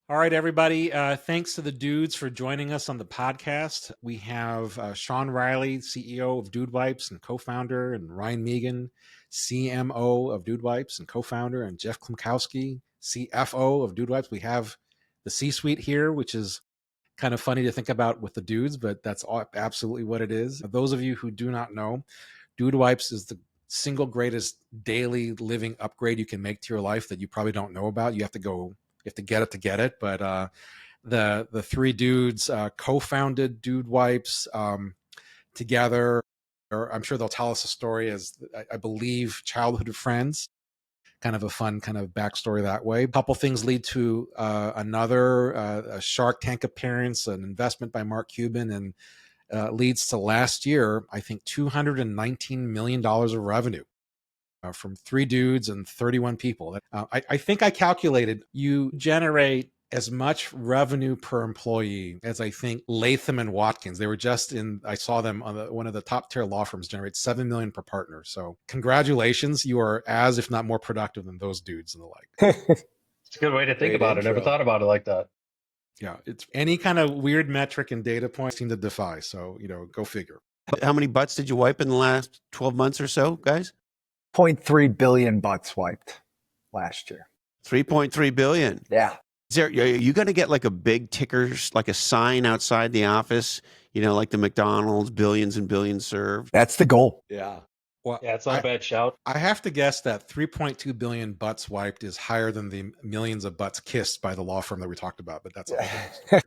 All right, everybody. Thanks to the dudes for joining us on the podcast. We have Sean Riley, CEO of Dude Wipes and co-founder, and Ryan Meegan, CMO of Dude Wipes and co-founder, and Jeff Klimkowski, CFO of Dude Wipes. We have the C-suite here, which is kind of funny to think about with the dudes, but that's absolutely what it is. Those of you who do not know, Dude Wipes is the single greatest daily living upgrade you can make to your life that you probably don't know about. You have to get it to get it. But the three dudes co-founded Dude Wipes together. Or I'm sure they'll tell us a story as I believe childhood friends. Kind of a fun kind of backstory that way. A couple things lead to another a Shark Tank appearance, an investment by Mark Cuban, and leads to last year, I think, $219 million of revenue from three dudes and 31 people. I think I calculated you generate as much revenue per employee as I think Latham and Watkins. They were just in, I saw them on one of the top tier law firms generate 7 million per partner. So congratulations. You are as, if not more productive than those dudes and the like. It's a good way to think about it. Never thought about it like that. Yeah. It's any kind of weird metric and data points seem to defy. So, go figure. How many butts did you wipe in the last 12 months or so, guys? 0.3 billion butts wiped last year. 3.3 billion. Yeah. Are you going to get like a big ticker, like a sign outside the office, like the McDonald's, billions and billions served? That's the goal. Yeah. Well, yeah, it's not a bad shout. I have to guess that 3.2 billion butts wiped is higher than the millions of butts kissed by the law firm that we talked about. But that's a whole story.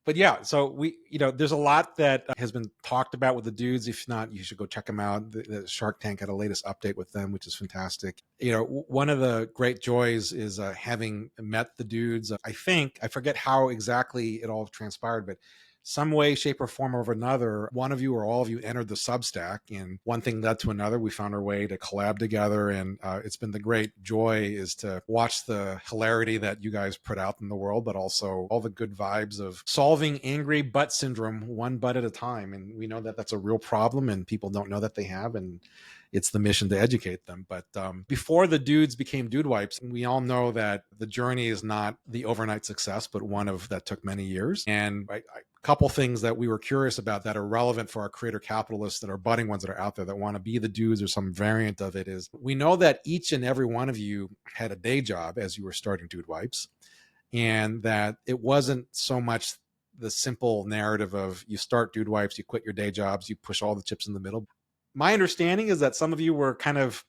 But yeah, so there's a lot that has been talked about with the dudes. If not, you should go check them out. The Shark Tank had a latest update with them, which is fantastic. One of the great joys is having met the dudes. I forget how exactly it all transpired, but some way, shape, or form or another, one of you or all of you entered the Substack, and one thing led to another. We found our way to collab together, and it's been the great joy is to watch the hilarity that you guys put out in the world, but also all the good vibes of solving angry butt syndrome one butt at a time. And we know that that's a real problem, and people don't know that they have, and it's the mission to educate them. But before the dudes became Dude Wipes, we all know that the journey is not the overnight success, but one of that took many years. And a couple things that we were curious about that are relevant for our creator capitalists that are budding ones that are out there that want to be the dudes or some variant of it is we know that each and every one of you had a day job as you were starting Dude Wipes, and that it wasn't so much the simple narrative of you start Dude Wipes, you quit your day jobs, you push all the chips in the middle. My understanding is that some of you were kind of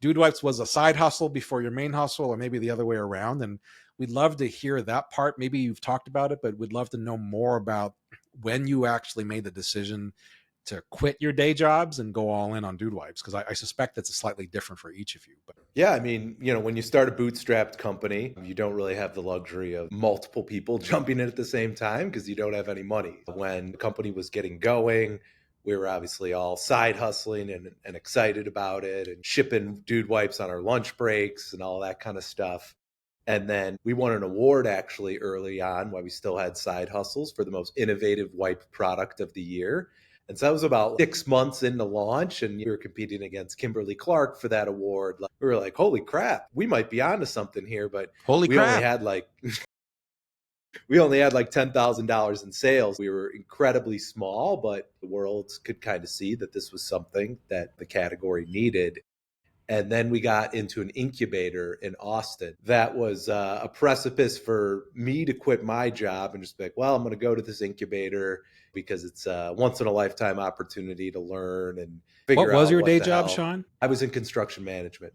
Dude Wipes was a side hustle before your main hustle, or maybe the other way around. And we'd love to hear that part. Maybe you've talked about it, but we'd love to know more about when you actually made the decision to quit your day jobs and go all in on Dude Wipes, because I suspect that's slightly different for each of you. But yeah, I mean, when you start a bootstrapped company, you don't really have the luxury of multiple people jumping in at the same time because you don't have any money. When the company was getting going, we were obviously all side hustling and excited about it and shipping Dude Wipes on our lunch breaks and all that kind of stuff. And then we won an award actually early on while we still had side hustles for the most innovative wipe product of the year. And so that was about 6 months into launch, and we were competing against Kimberly Clark for that award. We were like, holy crap, we might be onto something here, but we only had like $10,000 in sales. We were incredibly small, but the world could kind of see that this was something that the category needed. And then we got into an incubator in Austin. That was a precipice for me to quit my job and just be like, well, I'm going to go to this incubator because it's a once in a lifetime opportunity to learn and figure out what was your day job, Sean? I was in construction management.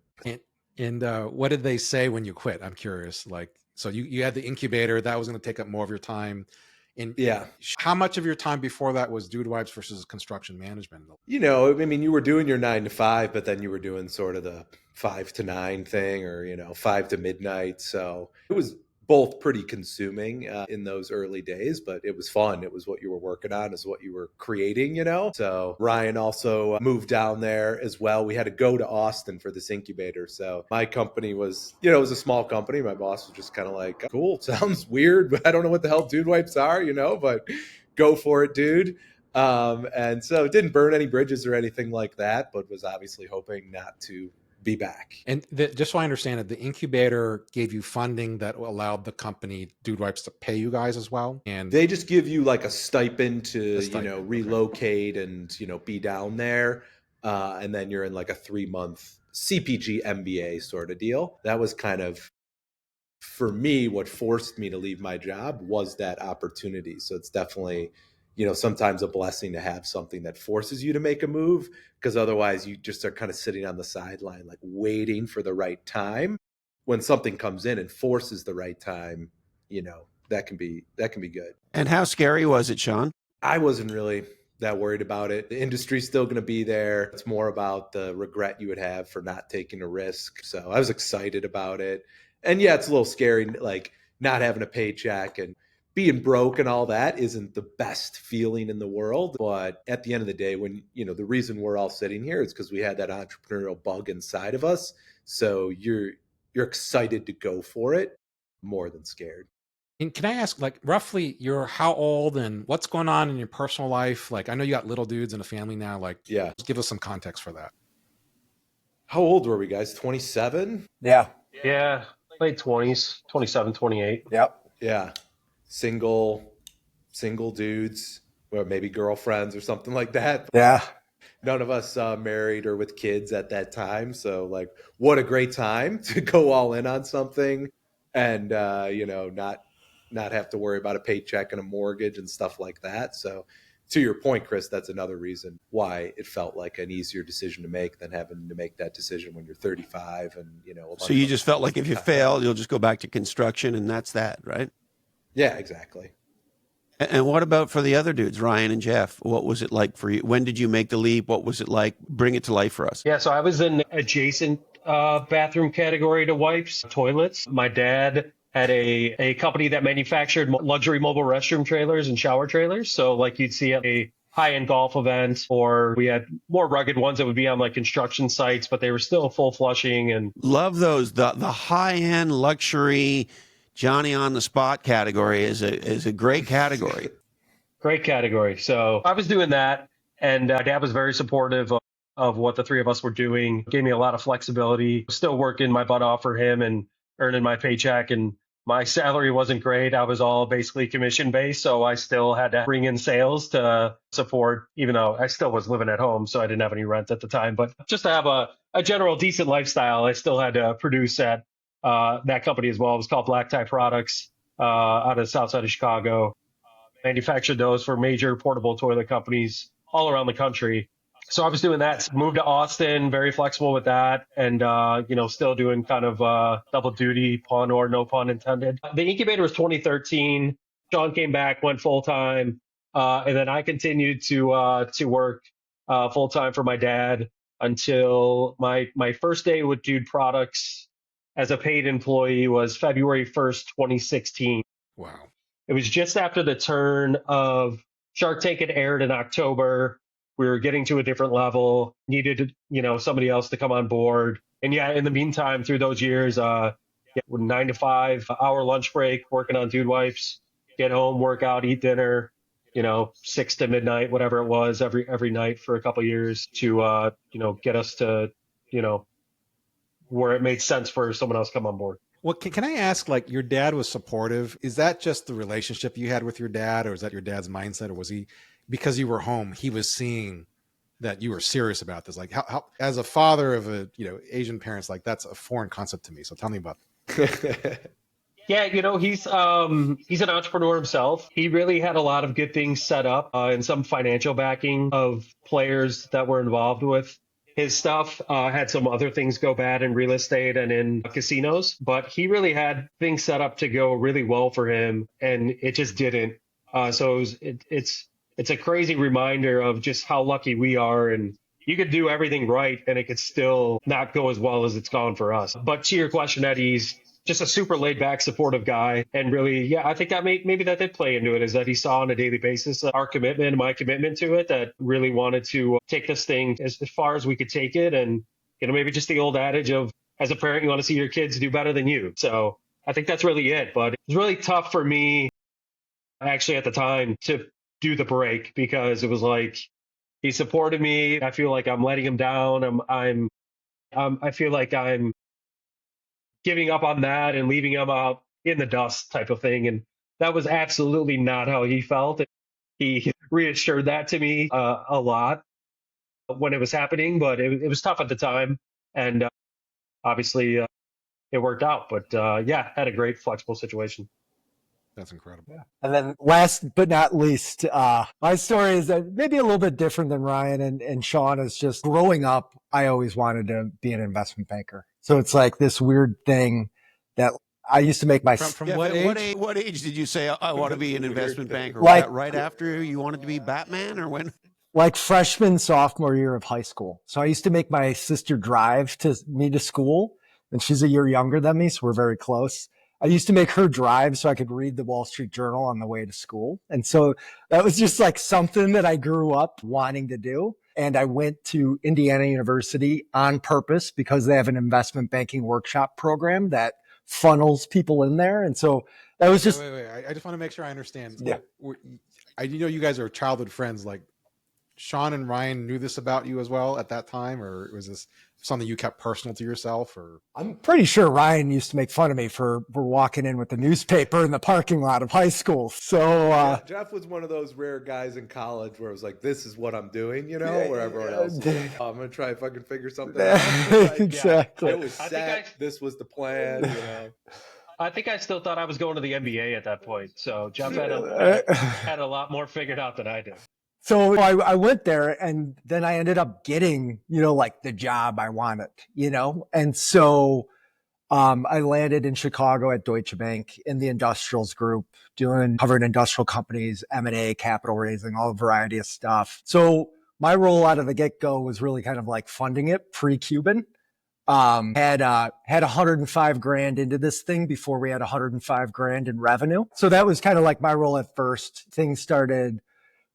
And what did they say when you quit? I'm curious. So you had the incubator that was going to take up more of your time. And yeah, how much of your time before that was Dude Wipes versus construction management? You were doing your 9 to 5, but then you were doing sort of the 5 to 9 thing, or 5 to midnight. So it was both pretty consuming in those early days, but it was fun. It was what you were working on, is what you were creating, So Ryan also moved down there as well. We had to go to Austin for this incubator. So my company was, it was a small company. My boss was just kind of like, cool, sounds weird, but I don't know what the hell Dude Wipes are, but go for it, dude. And so it didn't burn any bridges or anything like that, but was obviously hoping not to be back. And just so I understand it, the incubator gave you funding that allowed the company Dude Wipes to pay you guys as well. And they just give you like a stipend to, stipend, relocate and, be down there. And then you're in like a 3-month CPG MBA sort of deal. That was kind of, for me, what forced me to leave my job was that opportunity. So it's definitely, sometimes a blessing to have something that forces you to make a move, because otherwise you just are kind of sitting on the sideline, like waiting for the right time. When something comes in and forces the right time, that can be good. And how scary was it, Sean? I wasn't really that worried about it. The industry's still going to be there. It's more about the regret you would have for not taking a risk. So I was excited about it. And yeah, it's a little scary, like not having a paycheck and being broke and all that isn't the best feeling in the world. But at the end of the day, when, the reason we're all sitting here is because we had that entrepreneurial bug inside of us. So you're excited to go for it more than scared. And can I ask, like, roughly, you're how old and what's going on in your personal life? Like, I know you got little dudes and a family now. Like, yeah, just give us some context for that. How old were we, guys? 27? Yeah. Yeah, late 20s, 27, 28. Yep. Yeah. Single dudes, or maybe girlfriends or something like that. Yeah. None of us married or with kids at that time. So, like, what a great time to go all in on something and, not have to worry about a paycheck and a mortgage and stuff like that. So to your point, Chris, that's another reason why it felt like an easier decision to make than having to make that decision when you're 35 and, So you just felt like if you fail, you'll just go back to construction and that's that, right? Yeah, exactly. And what about for the other dudes, Ryan and Jeff? What was it like for you? When did you make the leap? What was it like? Bring it to life for us. Yeah, so I was in adjacent bathroom category to wipes, toilets. My dad had a company that manufactured luxury mobile restroom trailers and shower trailers. So like you'd see at a high-end golf event, or we had more rugged ones that would be on like construction sites, but they were still full flushing. And love those. The high-end luxury Johnny on the spot category is a great category. Great category. So I was doing that, and Dad was very supportive of what the three of us were doing. Gave me a lot of flexibility. Still working my butt off for him and earning my paycheck, and my salary wasn't great. I was all basically commission based, so I still had to bring in sales to support, even though I still was living at home, so I didn't have any rent at the time. But just to have a general decent lifestyle, I still had to produce at that company as well. It was called Black Tie Products out of the south side of Chicago. Manufactured those for major portable toilet companies all around the country. So I was doing that, moved to Austin, very flexible with that, and, still doing kind of double duty, pun or no pun intended. The incubator was 2013. Sean came back, went full time, and then I continued to work full time for my dad until my first day with Dude Products as a paid employee was February 1st, 2016. Wow. It was just after the turn of Shark Tank had aired in October. We were getting to a different level, needed, somebody else to come on board. And yeah, in the meantime, through those years, 9 to 5 hour lunch break, working on Dude Wipes, get home, work out, eat dinner, 6 to midnight, whatever it was, every night for a couple of years to, get us to, where it made sense for someone else to come on board. Well, can I ask, like, your dad was supportive. Is that just the relationship you had with your dad, or is that your dad's mindset, or was he, because you were home, he was seeing that you were serious about this? Like, how as a father of Asian parents, like, that's a foreign concept to me. So tell me about that. Yeah, he's an entrepreneur himself. He really had a lot of good things set up and some financial backing of players that were involved with his stuff. Had some other things go bad in real estate and in casinos, but he really had things set up to go really well for him, and it just didn't. So it's a crazy reminder of just how lucky we are, and you could do everything right and it could still not go as well as it's gone for us. But to your question, Eddie, he's just a super laid back, supportive guy. And really, yeah, I think that maybe that did play into it, is that he saw on a daily basis our commitment and my commitment to it, that really wanted to take this thing as far as we could take it. And, maybe just the old adage of, as a parent, you want to see your kids do better than you. So I think that's really it. But it was really tough for me, actually, at the time, to do the break, because it was like, he supported me. I feel like I'm letting him down. I'm I feel like I'm giving up on that and leaving him out in the dust type of thing. And that was absolutely not how he felt. He reassured that to me a lot when it was happening, but it was tough at the time. And obviously it worked out. But yeah, had a great flexible situation. That's incredible. Yeah. And then last but not least, my story is that maybe a little bit different than Ryan and Sean. Is just growing up, I always wanted to be an investment banker. So it's like this weird thing that I used to make my... From what age? What age did you say I want to be an investment banker? Like, right after you wanted to be Batman, or when? Like freshman, sophomore year of high school. So I used to make my sister drive me to school, and she's a year younger than me, so we're very close. I used to make her drive so I could read the Wall Street Journal on the way to school. And so that was just like something that I grew up wanting to do. And I went to Indiana University on purpose because they have an investment banking workshop program that funnels people in there. And so that was just... Wait. I just want to make sure I understand. Yeah. I know you guys are childhood friends. Like, Sean and Ryan knew this about you as well at that time, or was this something you kept personal to yourself? Or I'm pretty sure Ryan used to make fun of me for walking in with the newspaper in the parking lot of high school. So Jeff was one of those rare guys in college where it was like, this is what I'm doing, where everyone else is, I'm going to try and fucking figure something out. Like, exactly. It was set. This was the plan, I think I still thought I was going to the NBA at that point. So Jeff had a lot more figured out than I did. So I went there, and then I ended up getting, like the job I wanted, and so I landed in Chicago at Deutsche Bank in the industrials group, covering industrial companies, M&A, capital raising, all a variety of stuff. So my role out of the get-go was really kind of like funding it pre-Cuban. Had 105 grand into this thing before we had 105 grand in revenue. So that was kind of like my role at first. Things started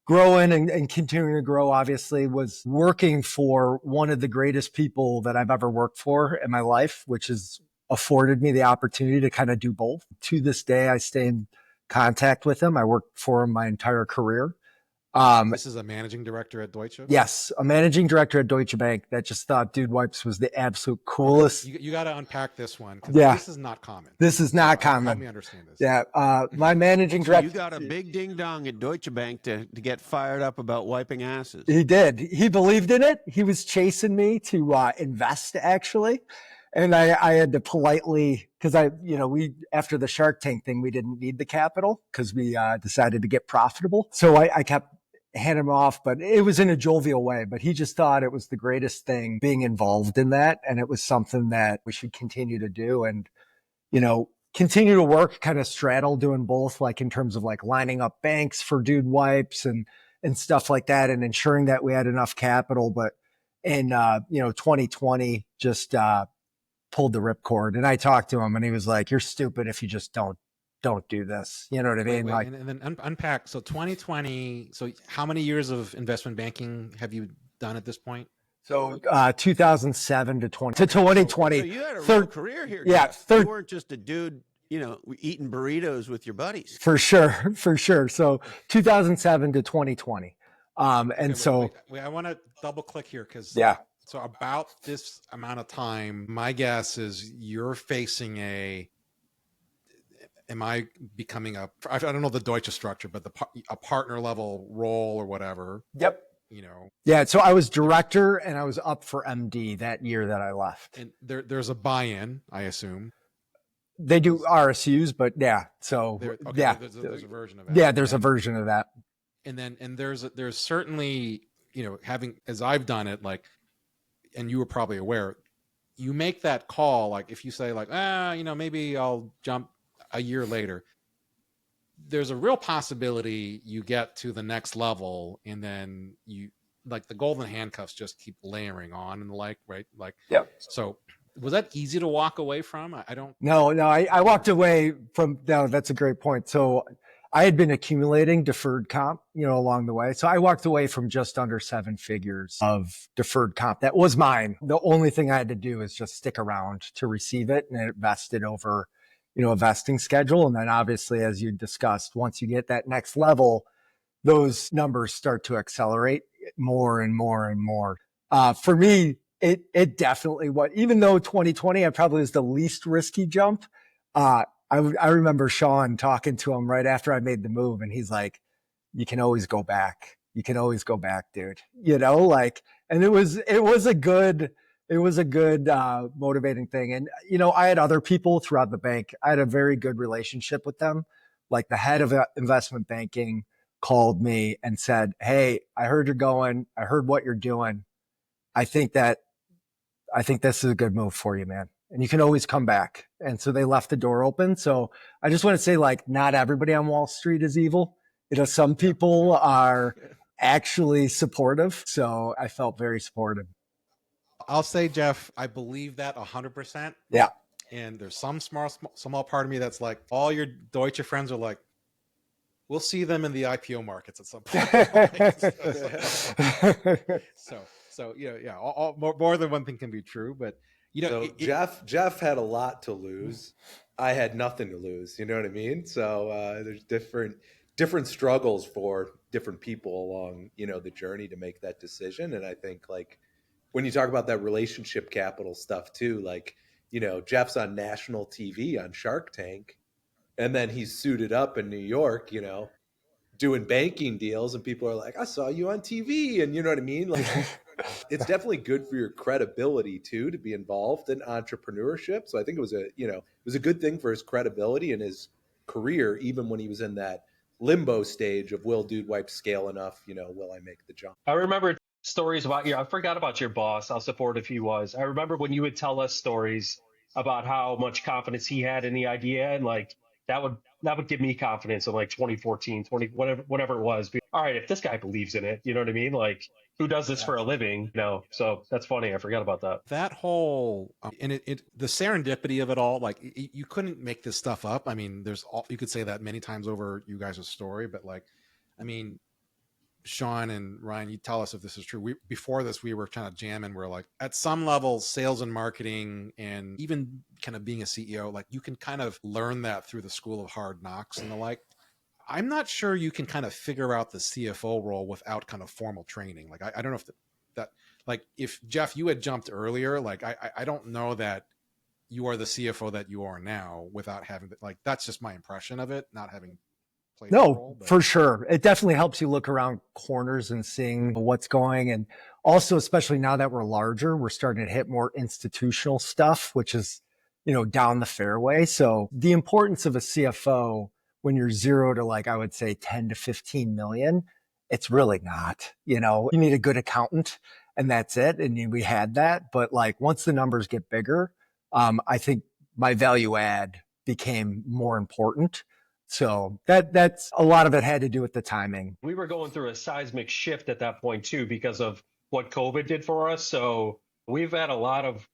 growing and continuing to grow. Obviously was working for one of the greatest people that I've ever worked for in my life, which has afforded me the opportunity to kind of do both. To this day, I stay in contact with him. I worked for him my entire career. This is a managing director at Deutsche? Yes, a managing director at Deutsche Bank that just thought Dude Wipes was the absolute coolest. You got to unpack this one, because this is not common. This is not common. Help me understand this. Yeah, my managing director. You got a big ding dong at Deutsche Bank to get fired up about wiping asses. He did. He believed in it. He was chasing me to invest, actually. And I had to politely, because we, after the Shark Tank thing, we didn't need the capital because we decided to get profitable. So I kept handing him off, but it was in a jovial way. But he just thought it was the greatest thing being involved in that. And it was something that we should continue to do and, continue to work, kind of straddle doing both, like in terms of like lining up banks for Dude Wipes and stuff like that and ensuring that we had enough capital. But in, 2020, just pulled the ripcord. And I talked to him and he was like, you're stupid if you just don't do this. You know what I mean? Wait, and then unpack. So 2020, so how many years of investment banking have you done at this point? So 2007 to 2020. So you had a real career here. Yeah. You weren't just a dude, eating burritos with your buddies. For sure. So 2007 to 2020. Wait, I want to double click here because so about this amount of time, my guess is you're facing am I becoming I don't know the Deutsche structure, but a partner level role or whatever. Yep. Yeah. So I was director and I was up for MD that year that I left. And there's a buy-in, I assume. They do RSUs, but yeah. So there's a version of that. Yeah, there's a version of that. And there's certainly, having, as I've done it, like, and you were probably aware, you make that call, like if you say like, maybe I'll jump a year later, there's a real possibility you get to the next level and then you, like, the golden handcuffs just keep layering on and the like, right? Like, yeah. So was that easy to walk away from? I don't. No, I walked away from, no, that's a great point. So I had been accumulating deferred comp, along the way. So I walked away from just under 7 figures of deferred comp. That was mine. The only thing I had to do is just stick around to receive it, and it vested over, a vesting schedule. And then obviously, as you discussed, once you get that next level, those numbers start to accelerate more and more and more. For me, It definitely was. Even though 2020, I probably was the least risky jump. I remember Sean talking to him right after I made the move, and he's like, "You can always go back. You can always go back, dude." And it was a good motivating thing. And I had other people throughout the bank. I had a very good relationship with them. Like the head of investment banking called me and said, "Hey, I heard you're going. I heard what you're doing. I think this is a good move for you, man. And you can always come back." And so they left the door open. So I just want to say, like, not everybody on Wall Street is evil. Some people are actually supportive. So I felt very supported. I'll say, Jeff, I believe that 100%. Yeah. And there's some small part of me that's like, all your Deutsche friends are like, we'll see them in the IPO markets at some point. So yeah, more than one thing can be true, but Jeff had a lot to lose. I had nothing to lose. You know what I mean? So there's different struggles for different people along the journey to make that decision. And I think, like, when you talk about that relationship capital stuff too, like, Jeff's on national TV on Shark Tank, and then he's suited up in New York, doing banking deals, and people are like, "I saw you on TV," and you know what I mean? Like, it's definitely good for your credibility too to be involved in entrepreneurship. So I think it was a good thing for his credibility and his career, even when he was in that limbo stage of, will Dude Wipe scale enough? Will I make the jump? I remember stories about I forgot about your boss, how supportive he was. I remember when you would tell us stories about how much confidence he had in the idea, and like that would give me confidence in like 2014, whatever it was. All right, if this guy believes in it, you know what I mean? Like, who does this for a living? So that's funny. I forgot about that. That whole and the serendipity of it all, like, you couldn't make this stuff up. I mean, you could say that many times over you guys' story, but like, I mean, Sean and Ryan, you tell us if this is true. Before this, we were kind of jamming. We're like, at some level, sales and marketing, and even kind of being a CEO, like, you can kind of learn that through the school of hard knocks and the like. I'm not sure you can kind of figure out the CFO role without kind of formal training. Like, I don't know if that like, if Jeff, you had jumped earlier, like, I don't know that you are the CFO that you are now without having, like, that's just my impression of it, not having. No, for sure. It definitely helps you look around corners and seeing what's going. And also, especially now that we're larger, we're starting to hit more institutional stuff, which is, down the fairway. So the importance of a CFO when you're 0 to, like, I would say 10 to 15 million, it's really not. You need a good accountant and that's it. And we had that. But like, once the numbers get bigger, I think my value add became more important. So that's a lot of it had to do with the timing. We were going through a seismic shift at that point too, because of what COVID did for us. So we've had a lot of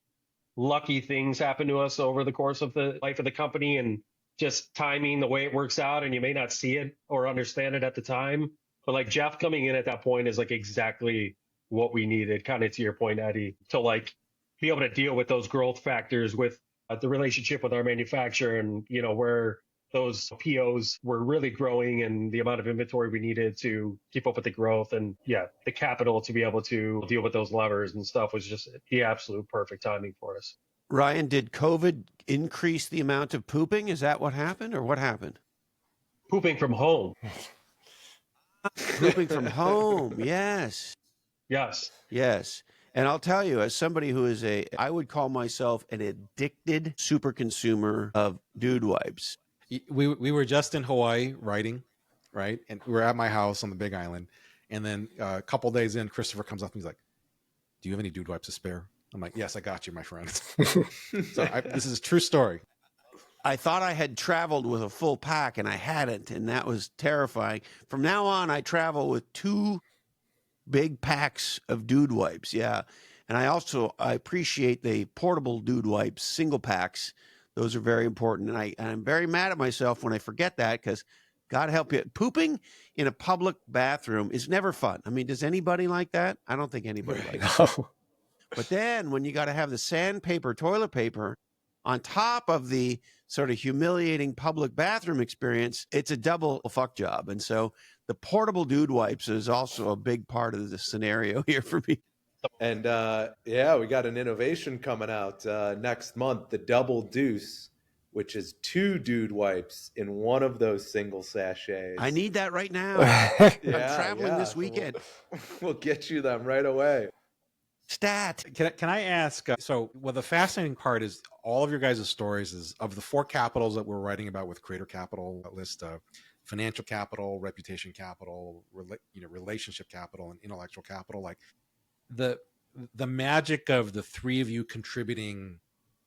lucky things happen to us over the course of the life of the company, and just timing, the way it works out. And you may not see it or understand it at the time, but like Jeff coming in at that point is like exactly what we needed, kind of to your point, Eddie, to like be able to deal with those growth factors with the relationship with our manufacturer, and where those POs were really growing and the amount of inventory we needed to keep up with the growth, and the capital to be able to deal with those levers and stuff was just the absolute perfect timing for us. Ryan, did COVID increase the amount of pooping? Is that what happened, or what happened? Pooping from home. Pooping from home. Yes. Yes. And I'll tell you, as somebody who is I would call myself an addicted super consumer of Dude Wipes. We were just in Hawaii writing, right? And we were at my house on the Big Island. And then a couple days in, Christopher comes up and he's like, "Do you have any Dude Wipes to spare?" I'm like, "Yes, I got you, my friend." This is a true story. I thought I had traveled with a full pack, and I hadn't, and that was terrifying. From now on, I travel with 2 big packs of Dude Wipes. Yeah. And I appreciate the portable Dude Wipes, single packs. Those are very important. And I'm very mad at myself when I forget that, because God help you, pooping in a public bathroom is never fun. I mean, does anybody like that? I don't think anybody likes it. But then when you got to have the sandpaper, toilet paper on top of the sort of humiliating public bathroom experience, it's a double fuck job. And so the portable Dude Wipes is also a big part of the scenario here for me. And yeah, we got an innovation coming out next month, the Double Deuce, which is 2 dude wipes in one of those single sachets. I need that right now. I'm traveling this So weekend. we'll get you them right away. Stat. Can I ask? So, well, the fascinating part is all of your guys' stories is of the 4 capitals that we're writing about with Creator Capital list: financial capital, reputation capital, relationship capital, and intellectual capital. Like the magic of the 3 of you contributing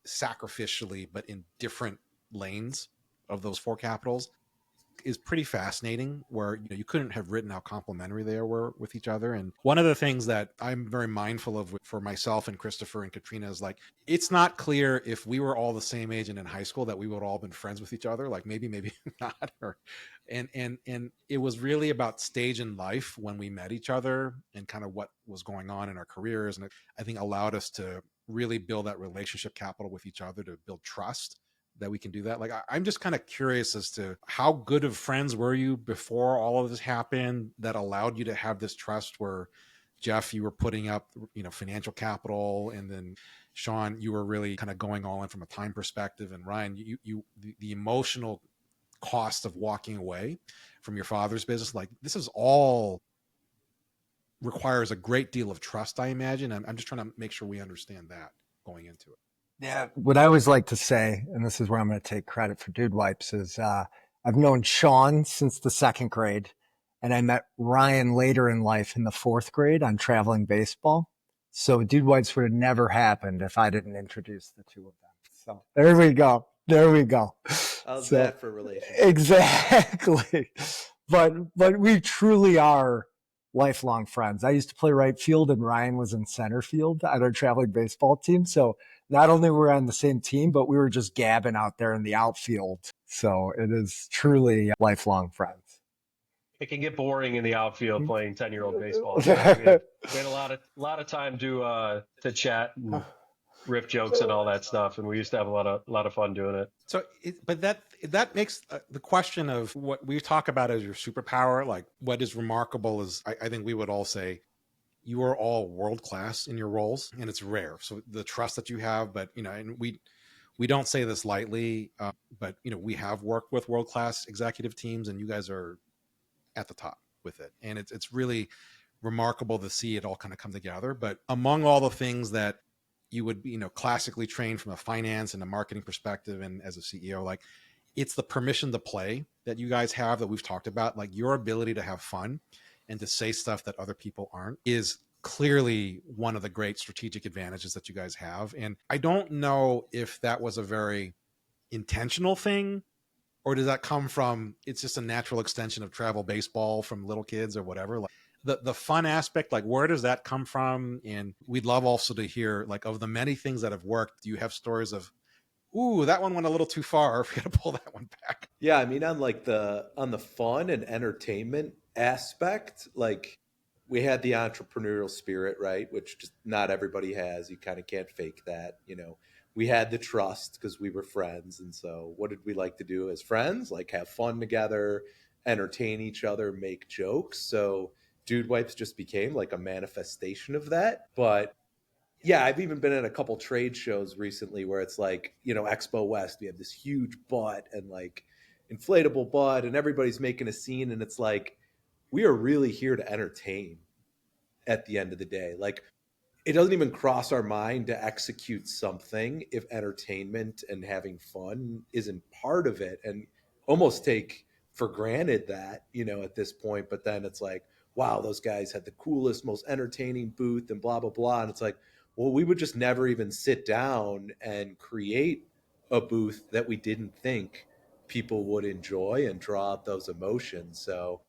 sacrificially, but in different lanes of those 4 capitals is pretty fascinating, where you couldn't have written how complementary they were with each other. And one of the things that I'm very mindful of for myself and Christopher and Katrina is like, it's not clear if we were all the same age and in high school that we would all been friends with each other. Like maybe not. And it was really about stage in life when we met each other and kind of what was going on in our careers, and it, I think, allowed us to really build that relationship capital with each other, to build trust that we can do that. Like I'm just kind of curious as to how good of friends were you before all of this happened that allowed you to have this trust, where Jeff, you were putting up financial capital, and then Sean, you were really kind of going all in from a time perspective, and Ryan, the emotional cost of walking away from your father's business. Like this is all requires a great deal of trust, I imagine. I'm just trying to make sure we understand that going into it. Yeah, what I always like to say, and this is where I'm going to take credit for Dude Wipes, is I've known Sean since the 2nd grade, and I met Ryan later in life in the 4th grade on traveling baseball. So Dude Wipes would have never happened if I didn't introduce the 2 of them. So there we go. There we go. How's So, that for relationship? exactly. But we truly are lifelong friends. I used to play right field and Ryan was in center field on our traveling baseball team. So not only were we on the same team, but we were just gabbing out there in the outfield. So it is truly lifelong friends. It can get boring in the outfield playing 10-year-old baseball. So we had a lot of time to chat and riff jokes and all that stuff, and we used to have a lot of fun doing it. So, but that makes the question of what we talk about as your superpower. Like, what is remarkable is, I think we would all say, you are all world class in your roles, and it's rare. So the trust that you have, but and we don't say this lightly, but we have worked with world class executive teams, and you guys are at the top with it, and it's really remarkable to see it all kind of come together. But among all the things that you would classically trained from a finance and a marketing perspective and as a CEO, like it's the permission to play that you guys have that we've talked about. Like your ability to have fun and to say stuff that other people aren't is clearly one of the great strategic advantages that you guys have. And I don't know if that was a very intentional thing, or does that come from, it's just a natural extension of travel baseball from little kids or whatever. Like the fun aspect, like where does that come from? And we'd love also to hear, like, of the many things that have worked, do you have stories of, ooh, that one went a little too far, we got to pull that one back? Yeah, I mean, on the fun and entertainment aspect, like we had the entrepreneurial spirit, right? Which just not everybody has. You kind of can't fake that, We had the trust because we were friends, and so what did we like to do as friends? Like have fun together, entertain each other, make jokes. So Dude Wipes just became like a manifestation of that. But yeah, I've even been at a couple trade shows recently where it's like, Expo West, we have this huge butt and like inflatable butt, and everybody's making a scene. And it's like, we are really here to entertain at the end of the day. Like, it doesn't even cross our mind to execute something if entertainment and having fun isn't part of it, and almost take for granted that, at this point. But then it's like, wow, those guys had the coolest, most entertaining booth and blah, blah, blah. And it's like, well, we would just never even sit down and create a booth that we didn't think people would enjoy and draw out those emotions. So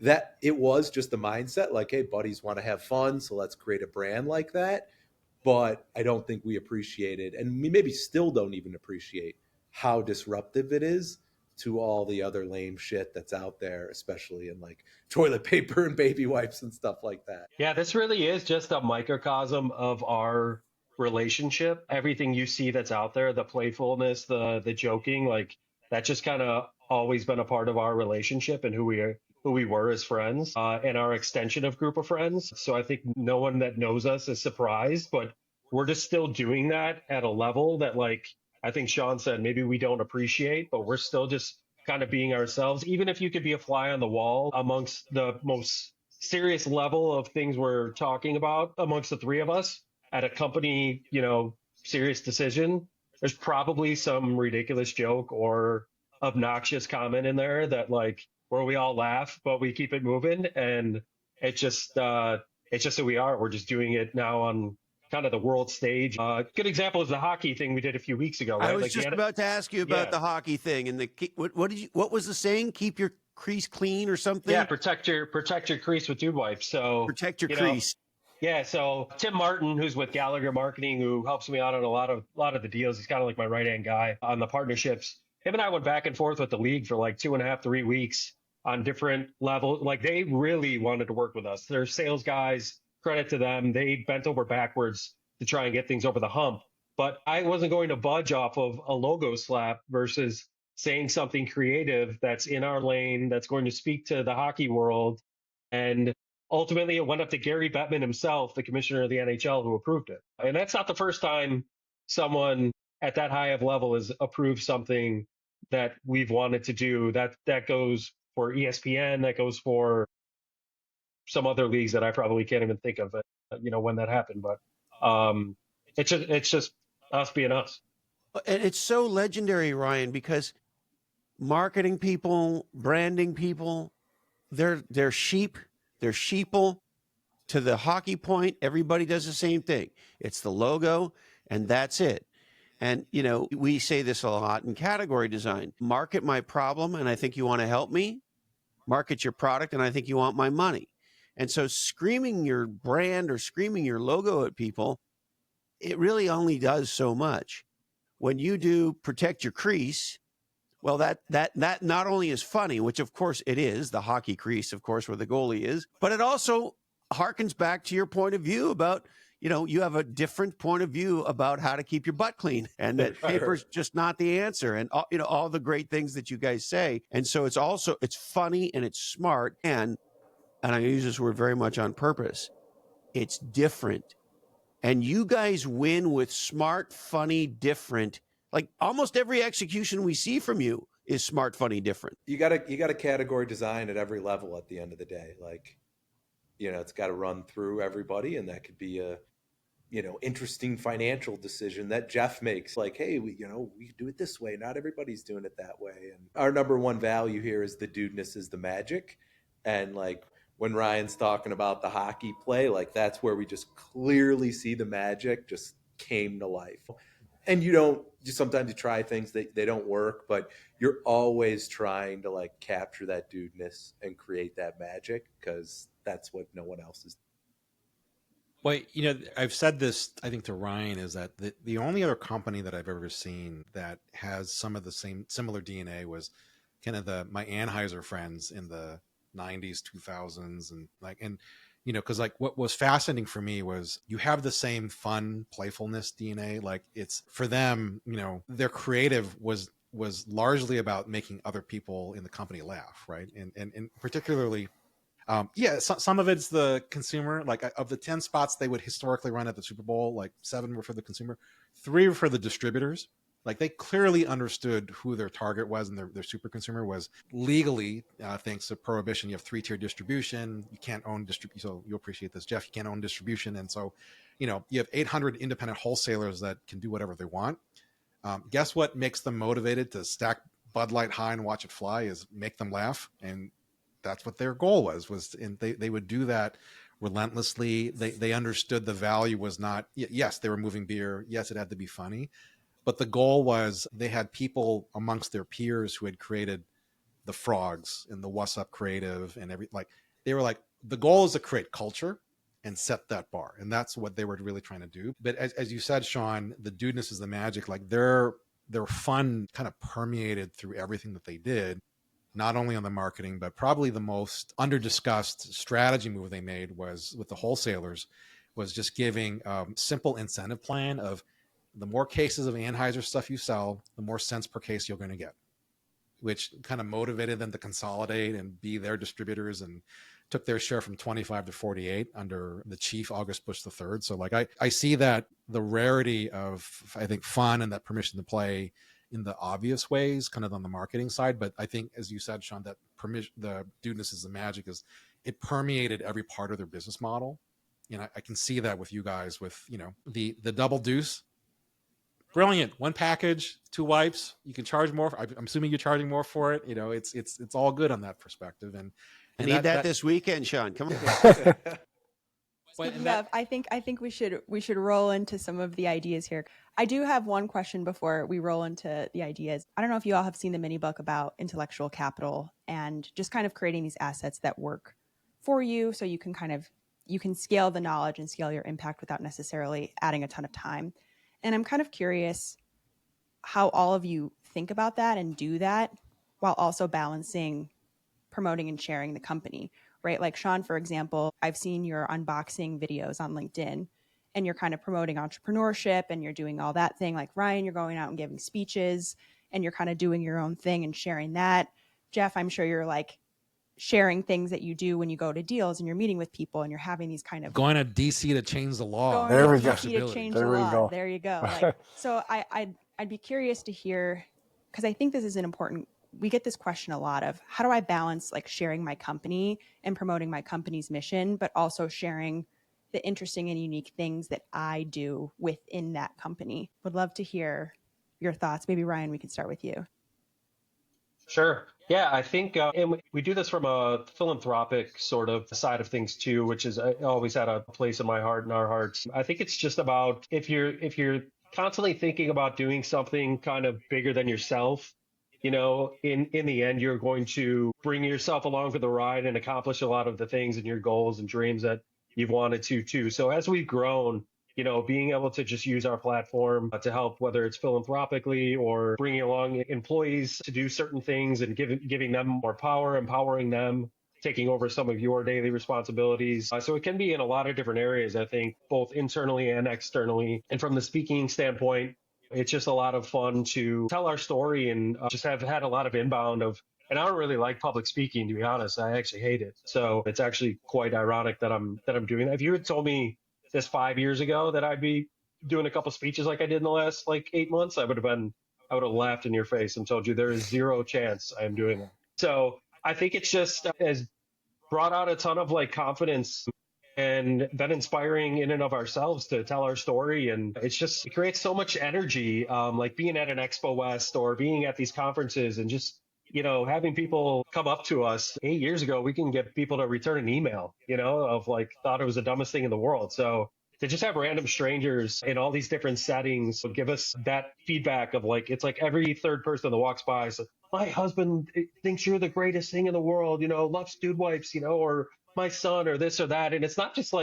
that it was just the mindset, like, hey, buddies want to have fun, so let's create a brand like that. But I don't think we appreciated, and we maybe still don't even appreciate, how disruptive it is to all the other lame shit that's out there, especially in like toilet paper and baby wipes and stuff like that. Yeah, this really is just a microcosm of our relationship. Everything you see that's out there, the playfulness, the joking, like that just kind of always been a part of our relationship and who who we were as friends and our extension of group of friends. So I think no one that knows us is surprised, but we're just still doing that at a level that, like, I think Sean said, maybe we don't appreciate, but we're still just kind of being ourselves. Even if you could be a fly on the wall amongst the most serious level of things we're talking about amongst the three of us at a company, serious decision, there's probably some ridiculous joke or obnoxious comment in there that, like, where we all laugh, but we keep it moving. And it's just who we are. We're just doing it now on kind of the world stage. Good example is the hockey thing we did a few weeks ago, right? I was Like just about to ask you about yeah. the hockey thing and what was the saying? Keep your crease clean or something? Yeah, protect your crease with dude wipes. So Protect your crease. Yeah, so Tim Martin, who's with Gallagher Marketing, who helps me out on a lot of the deals, he's kind of like my right hand guy on the partnerships. Him and I went back and forth with the league for like 2.5, 3 weeks on different levels. Like, they really wanted to work with us. They're sales guys, credit to them. They bent over backwards to try and get things over the hump. But I wasn't going to budge off of a logo slap versus saying something creative that's in our lane, that's going to speak to the hockey world. And ultimately, it went up to Gary Bettman himself, the commissioner of the NHL, who approved it. And that's not the first time someone at that high of level has approved something that we've wanted to do. That goes for ESPN, that goes for some other leagues that I probably can't even think of, when that happened. But it's just us being us. And it's so legendary, Ryan, because marketing people, branding people, they're sheep, they're sheeple. To the hockey point, everybody does the same thing. It's the logo, and that's it. And, we say this a lot in category design. Market my problem, and I think you want to help me. Market your product, and I think you want my money. And so screaming your brand or screaming your logo at people, it really only does so much. When you do protect your crease, well, that not only is funny, which of course it is, the hockey crease, of course, where the goalie is, but it also harkens back to your point of view about, you have a different point of view about how to keep your butt clean, and that paper's just not the answer, and all the great things that you guys say. And so it's funny and it's smart, and I use this word very much on purpose. It's different. And you guys win with smart, funny, different. Like almost every execution we see from you is smart, funny, different. You got to category design at every level at the end of the day. Like, it's got to run through everybody, and that could be a, interesting financial decision that Jeff makes. Like, hey, we do it this way. Not everybody's doing it that way. And our number one value here is the dudeness is the magic. And like, when Ryan's talking about the hockey play, like that's where we just clearly see the magic just came to life. And sometimes you try things that they don't work, but you're always trying to like capture that dudeness and create that magic, because that's what no one else is. Well, I've said this, I think, to Ryan, is that the only other company that I've ever seen that has some of the similar DNA was kind of my Anheuser friends in the 90s, 2000s. And because like what was fascinating for me was you have the same fun playfulness DNA. Like, it's for them, their creative was largely about making other people in the company laugh, right? And particularly, some of it's the consumer. Like, of the 10 spots they would historically run at the Super Bowl, like 7 were for the consumer, 3 were for the distributors. Like, they clearly understood who their target was, and their super consumer was legally, thanks to prohibition. You have 3-tier distribution. You can't own distribution. So you'll appreciate this, Jeff. You can't own distribution. And so, you have 800 independent wholesalers that can do whatever they want. Guess what makes them motivated to stack Bud Light high and watch it fly is make them laugh. And that's what their goal was. And they would do that relentlessly. They understood the value was not, yes, they were moving beer. Yes, it had to be funny. But the goal was they had people amongst their peers who had created the frogs and the What's Up Creative and they were like, the goal is to create culture and set that bar. And that's what they were really trying to do. But as you said, Sean, the dudeness is the magic. Like, their fun kind of permeated through everything that they did, not only on the marketing, but probably the most under-discussed strategy move they made was with the wholesalers, was just giving a simple incentive plan of, the more cases of Anheuser stuff you sell, the more cents per case you're going to get. which kind of motivated them to consolidate and be their distributors, and took their share from 25 to 48 under the chief August Bush III. So like I see that the rarity of, I think, fun and that permission to play in the obvious ways, kind of on the marketing side. But I think, as you said, Sean, that the dudeness is the magic, is it permeated every part of their business model. I can see that with you guys, with, the double deuce. Brilliant. One package, 2 wipes. You can charge more. I'm assuming you're charging more for it. It's all good on that perspective. And I need that this weekend, Sean. Come on. Speaking of, I think we should roll into some of the ideas here. I do have one question before we roll into the ideas. I don't know if you all have seen the mini book about intellectual capital and just kind of creating these assets that work for you, so you can scale the knowledge and scale your impact without necessarily adding a ton of time. And I'm kind of curious how all of you think about that and do that while also balancing promoting and sharing the company, right? Like Sean, for example, I've seen your unboxing videos on LinkedIn, and you're kind of promoting entrepreneurship and you're doing all that thing. Like Ryan, you're going out and giving speeches and you're kind of doing your own thing and sharing that. Jeff, I'm sure you're like sharing things that you do when you go to deals and you're meeting with people and you're having these kind of going to DC to change the law. There we go. There you go. Like, so I'd be curious to hear, because I think this is an important, we get this question a lot of, how do I balance like sharing my company and promoting my company's mission, but also sharing the interesting and unique things that I do within that company? Would love to hear your thoughts. Maybe Ryan, we could start with you. Sure. Yeah, I think and we do this from a philanthropic sort of side of things too, which is always had a place in my heart and our hearts. I think it's just about if you're constantly thinking about doing something kind of bigger than yourself, in the end, you're going to bring yourself along for the ride and accomplish a lot of the things and your goals and dreams that you've wanted to too. So as we've grown, being able to just use our platform to help, whether it's philanthropically or bringing along employees to do certain things and giving them more power, empowering them, taking over some of your daily responsibilities. So it can be in a lot of different areas, I think, both internally and externally. And from the speaking standpoint, it's just a lot of fun to tell our story, and just have had a lot of inbound and I don't really like public speaking, to be honest. I actually hate it. So it's actually quite ironic that I'm doing that. If you had told me this 5 years ago that I'd be doing a couple speeches like I did in the last 8 months, I would have laughed in your face and told you there is zero chance I am doing that. So I think it's just has brought out a ton of confidence and been inspiring in and of ourselves to tell our story. And it creates so much energy, like being at an Expo West or being at these conferences and just, having people come up to us. 8 years ago, we can get people to return an email, of thought it was the dumbest thing in the world. So to just have random strangers in all these different settings give us that feedback of it's like every third person that walks by says, my husband thinks you're the greatest thing in the world, loves dude wipes, or my son or this or that. And it's not just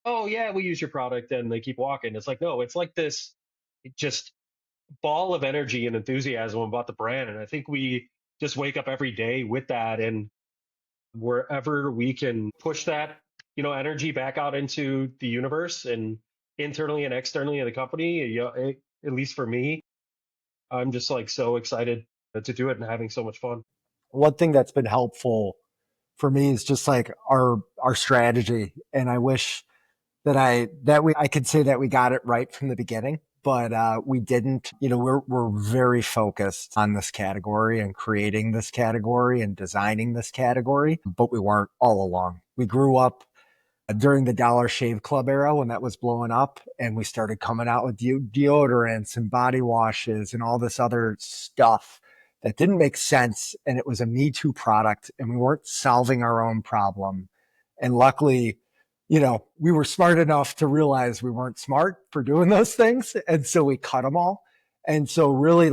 oh yeah, we use your product and they keep walking. It's no, it's this just ball of energy and enthusiasm about the brand. And I think we just wake up every day with that. And wherever we can push that, energy back out into the universe and internally and externally in the company, at least for me, I'm just so excited to do it and having so much fun. One thing that's been helpful for me is just our strategy. And I wish that I could say that we got it right from the beginning, but we didn't. We're very focused on this category and creating this category and designing this category, but we weren't all along. We grew up during the Dollar Shave Club era when that was blowing up, and we started coming out with deodorants and body washes and all this other stuff that didn't make sense. And it was a Me Too product, and we weren't solving our own problem. And luckily, we were smart enough to realize we weren't smart for doing those things. And so we cut them all. And so really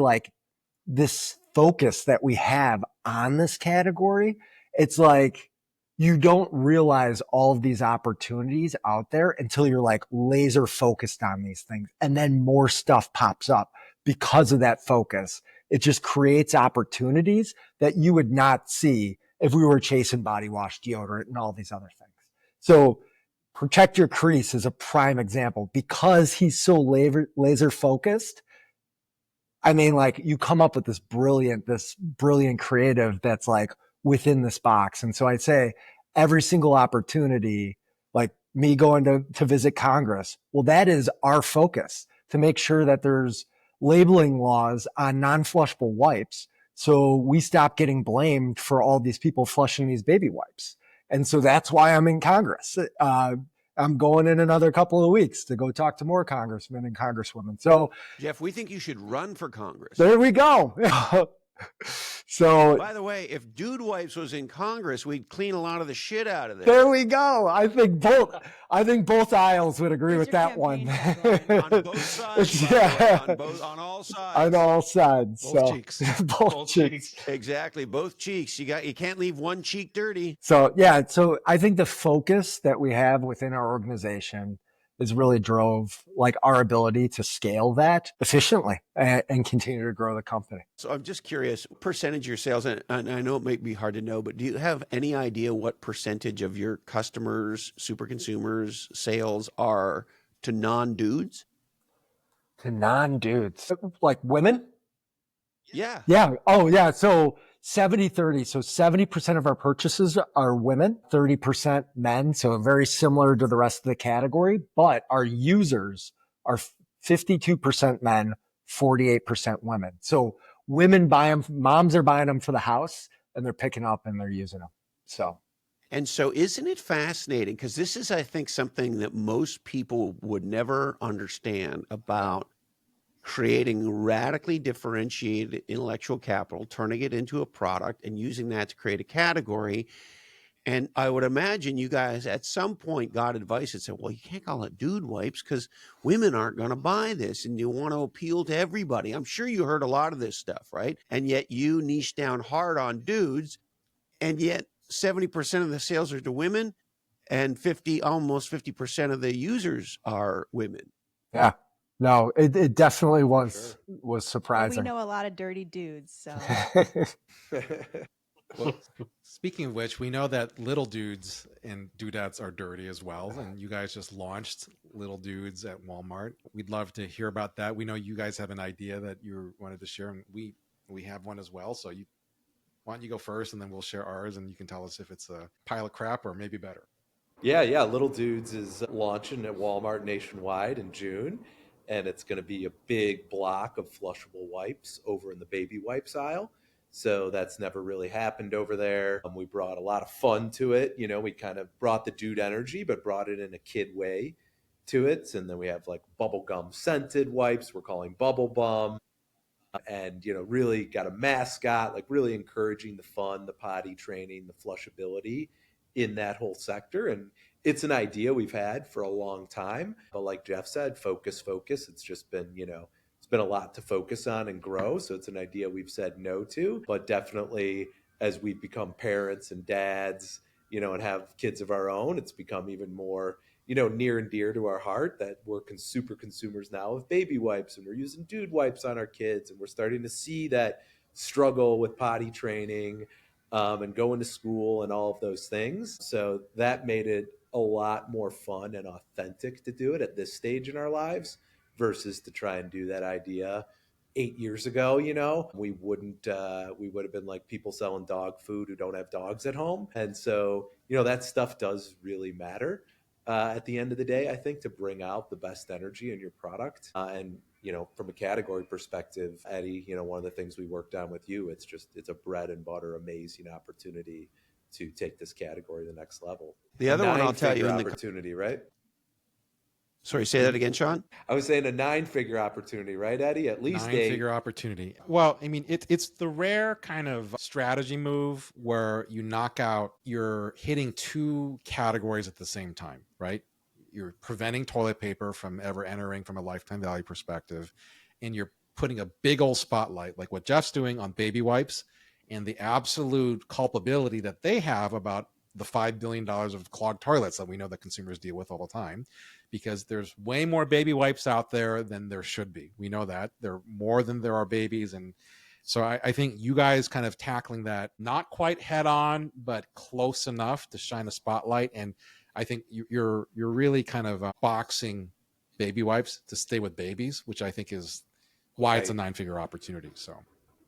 this focus that we have on this category, it's you don't realize all of these opportunities out there until you're laser focused on these things. And then more stuff pops up because of that focus. It just creates opportunities that you would not see if we were chasing body wash, deodorant, and all these other things. So Protect Your Crease is a prime example. Because he's so laser focused, I mean, like you come up with this brilliant creative that's like within this box. And so I'd say every single opportunity, like me going to visit Congress, well, that is our focus to make sure that there's labeling laws on non-flushable wipes. So we stop getting blamed for all these people flushing these baby wipes. And so that's why I'm in Congress. I'm going in another couple of weeks to go talk to more congressmen and congresswomen. So, Jeff, we think you should run for Congress. there we go. So, by the way, if Dude Wipes was in Congress, we'd clean a lot of the shit out of there. There we go. I think both aisles would agree with that one. On both sides, yeah. on all sides. On all sides. Both cheeks. Both cheeks. Exactly, both cheeks. You can't leave one cheek dirty. So yeah, so I think the focus that we have within our organization is really drove like our ability to scale that efficiently and continue to grow the company. So I'm just curious, percentage of your sales, and I know it might be hard to know, but do you have any idea what percentage of your customers, super consumers, sales are to non-dudes? To non-dudes. Like women? Yeah. Yeah. Oh, yeah. So 70-30. So 70% of our purchases are women, 30% men. So very similar to the rest of the category, but our users are 52% men, 48% women. So women buy them, moms are buying them for the house and they're picking up and they're using them. So. And so isn't it fascinating? Because this is, I think, something that most people would never understand about creating radically differentiated intellectual capital, turning it into a product and using that to create a category. And I would imagine you guys at some point got advice that said, well, you can't call it Dude Wipes because women aren't going to buy this and you want to appeal to everybody. I'm sure you heard a lot of this stuff, right? And yet you niche down hard on dudes, and yet 70% of the sales are to women and almost 50% of the users are women. Yeah. No, it definitely was surprising. We know a lot of dirty dudes, so. Well, speaking of which, we know that little dudes and dudettes are dirty as well. And you guys just launched Little Dudes at Walmart. We'd love to hear about that. We know you guys have an idea that you wanted to share, and we have one as well. So why don't you go first, and then we'll share ours, and you can tell us if it's a pile of crap or maybe better. Yeah. Little Dudes is launching at Walmart nationwide in June. And it's going to be a big block of flushable wipes over in the baby wipes aisle. So that's never really happened over there. We brought a lot of fun to it. You know, we kind of brought the dude energy, but brought it in a kid way to it. And then we have like bubblegum scented wipes we're calling Bubble Bum. And, you know, really got a mascot, like really encouraging the fun, the potty training, the flushability in that whole sector. And it's an idea we've had for a long time, but like Jeff said, focus. It's just been, it's been a lot to focus on and grow. So it's an idea we've said no to, but definitely as we've become parents and dads, and have kids of our own, it's become even more, near and dear to our heart that we're super consumers now of baby wipes, and we're using dude wipes on our kids. And we're starting to see that struggle with potty training and going to school and all of those things. So that made it a lot more fun and authentic to do it at this stage in our lives versus to try and do that idea 8 years ago. We would have been like people selling dog food who don't have dogs at home. And so, that stuff does really matter at the end of the day, I think, to bring out the best energy in your product. And from a category perspective, Eddie, one of the things we worked on with you, it's a bread and butter, amazing opportunity to take this category to the next level. The other one I'll tell you, opportunity, right? Sorry, say that again, Sean. I was saying a 9-figure opportunity, right, Eddie? At least 9-figure opportunity. Well, I mean, it's the rare kind of strategy move where you're hitting two categories at the same time, right? You're preventing toilet paper from ever entering from a lifetime value perspective, and you're putting a big old spotlight like what Jeff's doing on baby wipes and the absolute culpability that they have about the $5 billion of clogged toilets that we know that consumers deal with all the time, because there's way more baby wipes out there than there should be. We know that there are more than there are babies. And so I think you guys kind of tackling that, not quite head on, but close enough to shine a spotlight. And I think you're really kind of boxing baby wipes to stay with babies, which I think is why it's a 9-figure opportunity. So.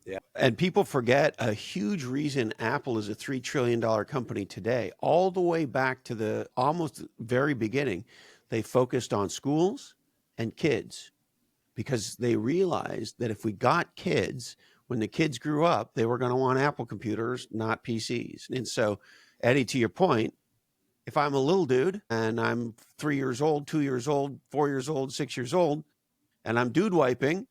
Yeah. And people forget a huge reason Apple is a $3 trillion company today, all the way back to the almost very beginning. They focused on schools and kids because they realized that if we got kids, when the kids grew up, they were going to want Apple computers, not PCs. And so, Eddie, to your point, if I'm a little dude and I'm 3 years old, 2 years old, 4 years old, 6 years old, and I'm dude wiping,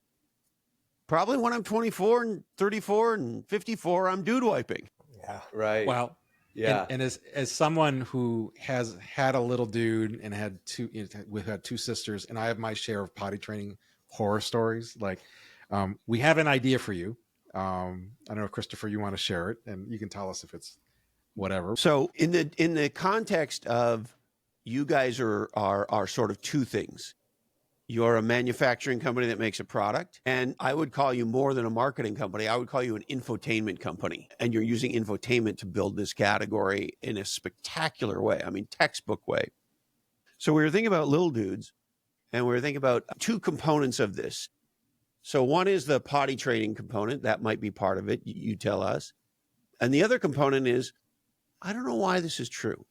probably when I'm 24 and 34 and 54, I'm dude wiping. Yeah. Right. Well, yeah. And as someone who has had a little dude and had we've had two sisters, and I have my share of potty training horror stories. Like, we have an idea for you. I don't know, Christopher, you want to share it, and you can tell us if it's whatever. So in the context of you guys are sort of two things. You're a manufacturing company that makes a product, and I would call you more than a marketing company. I would call you an infotainment company, and you're using infotainment to build this category in a spectacular way. I mean, textbook way. So we were thinking about little dudes, and we were thinking about two components of this. So one is the potty training component. That might be part of it. You tell us. And the other component is, I don't know why this is true.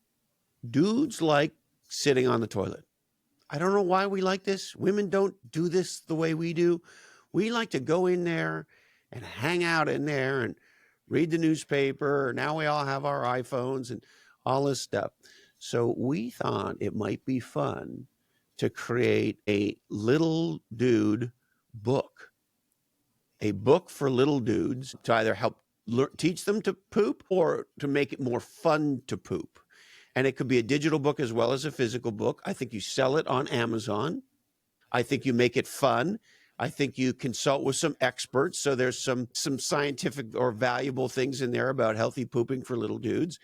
Dudes like sitting on the toilet. I don't know why we like this. Women don't do this the way we do. We like to go in there and hang out in there and read the newspaper. Now we all have our iPhones and all this stuff. So we thought it might be fun to create a little dude book, a book for little dudes to either help teach them to poop or to make it more fun to poop. And it could be a digital book as well as a physical book. I think you sell it on Amazon. I think you make it fun. I think you consult with some experts. So there's some scientific or valuable things in there about healthy pooping for little dudes.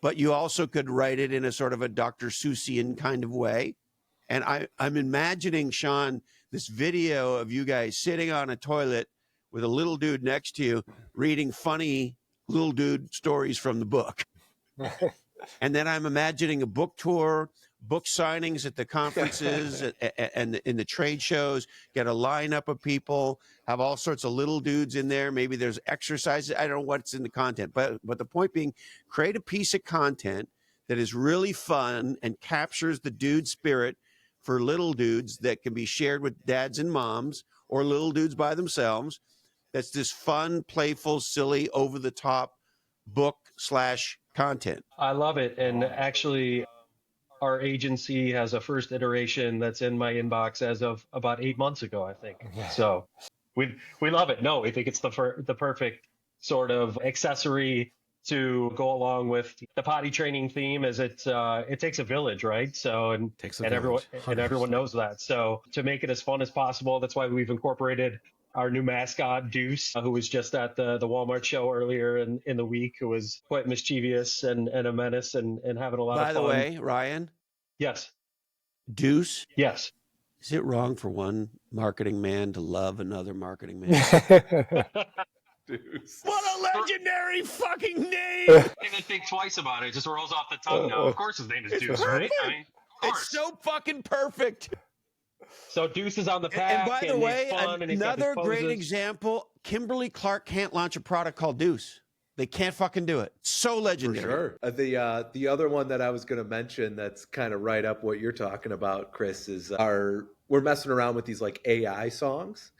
But you also could write it in a sort of a Dr. Seussian kind of way. And I'm imagining, Sean, this video of you guys sitting on a toilet with a little dude next to you reading funny little dude stories from the book. And then I'm imagining a book tour, book signings at the conferences and in the trade shows, get a lineup of people, have all sorts of little dudes in there. Maybe there's exercises. I don't know what's in the content, but the point being, create a piece of content that is really fun and captures the dude spirit for little dudes that can be shared with dads and moms or little dudes by themselves. That's this fun, playful, silly, over-the-top book/content. I love it. And actually, our agency has a first iteration that's in my inbox as of about 8 months ago, I think. So we love it. No, we think it's the perfect sort of accessory to go along with the potty training theme, as it takes a village, right? So everyone knows that. So to make it as fun as possible, that's why we've incorporated our new mascot, Deuce, who was just at the Walmart show earlier in the week, who was quite mischievous and a menace and having a lot of fun. By the way, Ryan? Yes. Deuce? Yes. Is it wrong for one marketing man to love another marketing man? Deuce. What a legendary fucking name! Didn't even think twice about it. It just rolls off the tongue now. Of course his name is Deuce, right? I mean, of course. It's so fucking perfect. So Deuce is on the pack. And by the way, another great poses. example, Kimberly Clark can't launch a product called Deuce. They can't fucking do it. So legendary. For sure. The other one that I was going to mention that's kind of right up what you're talking about, Chris, is we're messing around with these like AI songs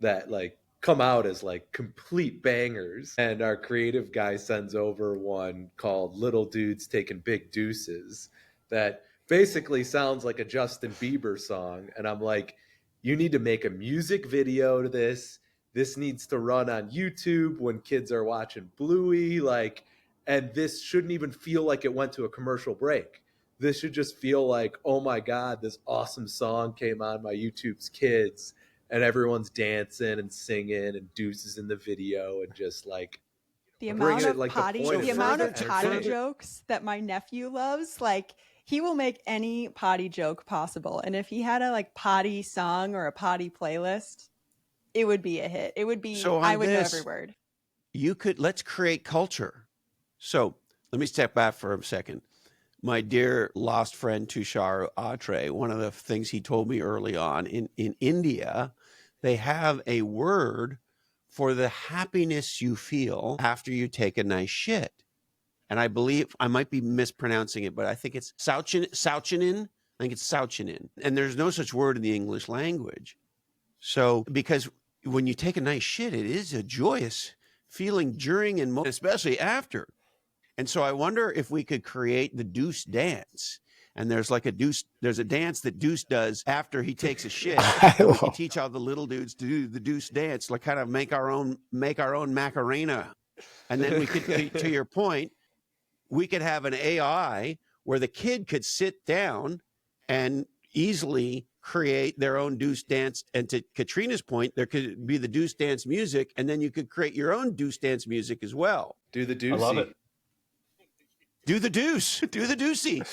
that like come out as like complete bangers. And our creative guy sends over one called Little Dudes Taking Big Deuces that basically sounds like a Justin Bieber song. And I'm like, you need to make a music video to this. This needs to run on YouTube when kids are watching Bluey. And this shouldn't even feel like it went to a commercial break. This should just feel like, oh my God, this awesome song came on my YouTube's Kids and everyone's dancing and singing and Deuces in the video and just like the amount of like potty jokes that my nephew loves, like he will make any potty joke possible. And if he had a like potty song or a potty playlist, it would be a hit. It would be, I would know every word. Let's create culture. So let me step back for a second. My dear lost friend Tushar Atre, one of the things he told me early on in India, they have a word for the happiness you feel after you take a nice shit. And I believe, I might be mispronouncing it, but I think it's Sauchinin. I think it's Sauchinin. And there's no such word in the English language. So, because when you take a nice shit, it is a joyous feeling during and especially after. And so I wonder if we could create the Deuce dance. And there's like there's a dance that Deuce does after he takes a shit. And we could teach all the little dudes to do the Deuce dance, like kind of make our own Macarena. And then we could, to your point, we could have an AI where the kid could sit down and easily create their own Deuce dance. And to Katrina's point, there could be the Deuce dance music, and then you could create your own Deuce dance music as well. Do the Deucey. I love it. Do the Deuce. Do the Deucey.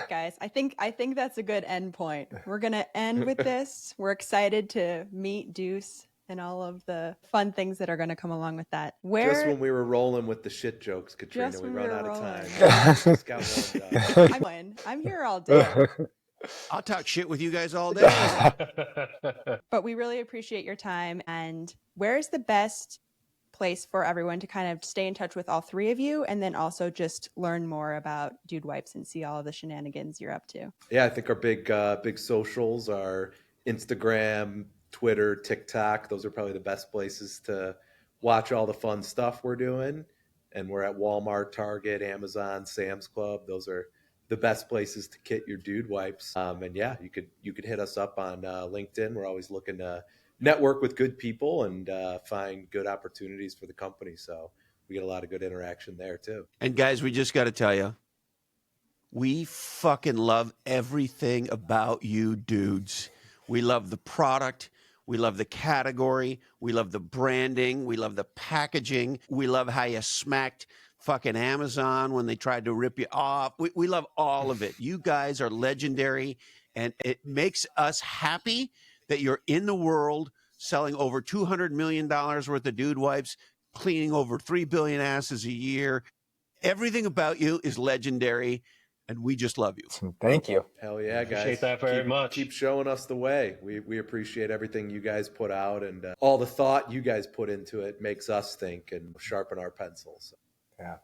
Guys, I think that's a good end point. We're going to end with this. We're excited to meet Deuce and all of the fun things that are going to come along with that. Just when we were rolling with the shit jokes, Katrina, we run out of time. Just got one done. I'm here all day. I'll talk shit with you guys all day. But we really appreciate your time. And where's the best place for everyone to kind of stay in touch with all three of you, and then also just learn more about Dude Wipes and see all of the shenanigans you're up to? Yeah, I think our big socials are Instagram, Twitter, TikTok. Those are probably the best places to watch all the fun stuff we're doing. And we're at Walmart, Target, Amazon, Sam's Club. Those are the best places to get your Dude Wipes. And yeah, you could hit us up on LinkedIn. We're always looking to network with good people and find good opportunities for the company. So we get a lot of good interaction there too. And guys, we just got to tell you, we fucking love everything about you dudes. We love the product. We love the category. We love the branding. We love the packaging. We love how you smacked fucking Amazon when they tried to rip you off. We love all of it. You guys are legendary, and it makes us happy that you're in the world selling over $200 million worth of Dude Wipes, cleaning over 3 billion asses a year. Everything about you is legendary, and we just love you. Thank you. Hell yeah, guys. Appreciate that very much. Keep showing us the way. We appreciate everything you guys put out, and all the thought you guys put into it makes us think and sharpen our pencils. Yeah.